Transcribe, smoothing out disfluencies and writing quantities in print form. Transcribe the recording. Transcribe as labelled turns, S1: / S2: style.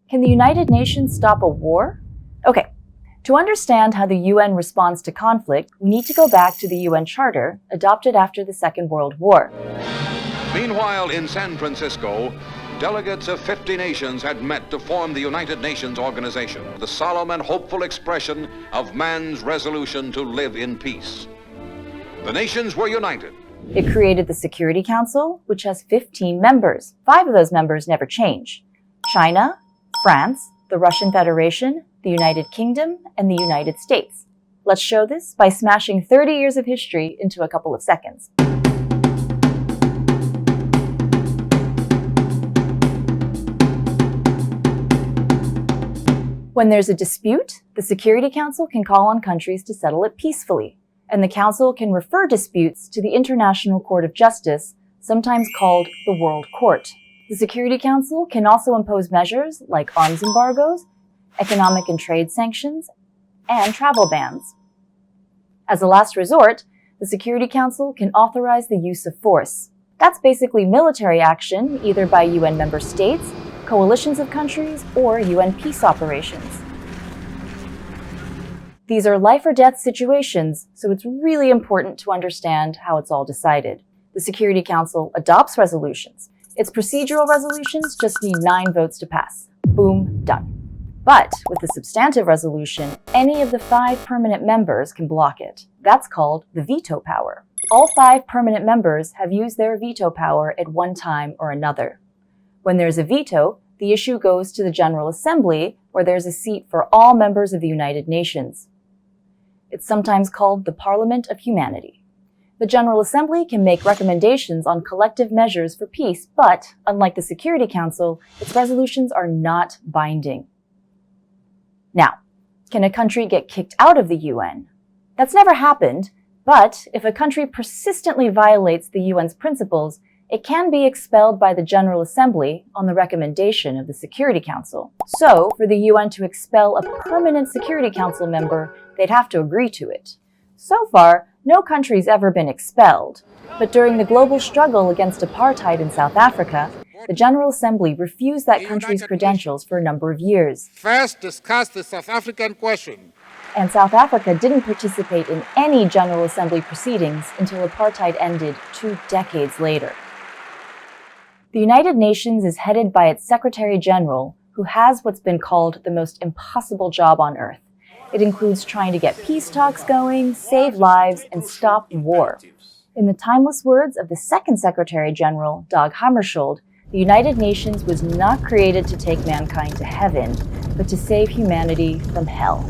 S1: Can the United Nations stop a war? Okay, to understand how the UN responds to conflict, we need to go back to the UN Charter, adopted after the Second World War.
S2: Meanwhile, in San Francisco, delegates of 50 nations had met to form the United Nations Organization, the solemn and hopeful expression of man's resolution to live in peace. The nations were united.
S1: It created the Security Council, which has 15 members. 5 of those members never change: China, France, the Russian Federation, the United Kingdom, and the United States. Let's show this by smashing 30 years of history into a couple of seconds. When there's a dispute, the Security Council can call on countries to settle it peacefully, and the Council can refer disputes to the International Court of Justice, sometimes called the World Court. The Security Council can also impose measures like arms embargoes, economic and trade sanctions, and travel bans. As a last resort, the Security Council can authorize the use of force. That's basically military action, either by UN member states, coalitions of countries, or UN peace operations. These are life or death situations, so it's really important to understand how it's all decided. The Security Council adopts resolutions. Its procedural resolutions just need 9 votes to pass. Boom, done. But with a substantive resolution, any of the 5 permanent members can block it. That's called the veto power. All 5 permanent members have used their veto power at one time or another. When there's a veto, the issue goes to the General Assembly, where there's a seat for all members of the United Nations. It's sometimes called the Parliament of Humanity. The General Assembly can make recommendations on collective measures for peace, but, unlike the Security Council, its resolutions are not binding. Now, can a country get kicked out of the UN? That's never happened, but if a country persistently violates the UN's principles, it can be expelled by the General Assembly on the recommendation of the Security Council. So, for the UN to expel a permanent Security Council member, they'd have to agree to it. So far, no country's ever been expelled. But during the global struggle against apartheid in South Africa, the General Assembly refused that country's credentials for a number of years.
S3: First, discuss the South African question.
S1: And South Africa didn't participate in any General Assembly proceedings until apartheid ended 2 decades later. The United Nations is headed by its Secretary General, who has what's been called the most impossible job on earth. It includes trying to get peace talks going, save lives, and stop war. In the timeless words of the second Secretary General, Dag Hammarskjöld, the United Nations was not created to take mankind to heaven, but to save humanity from hell.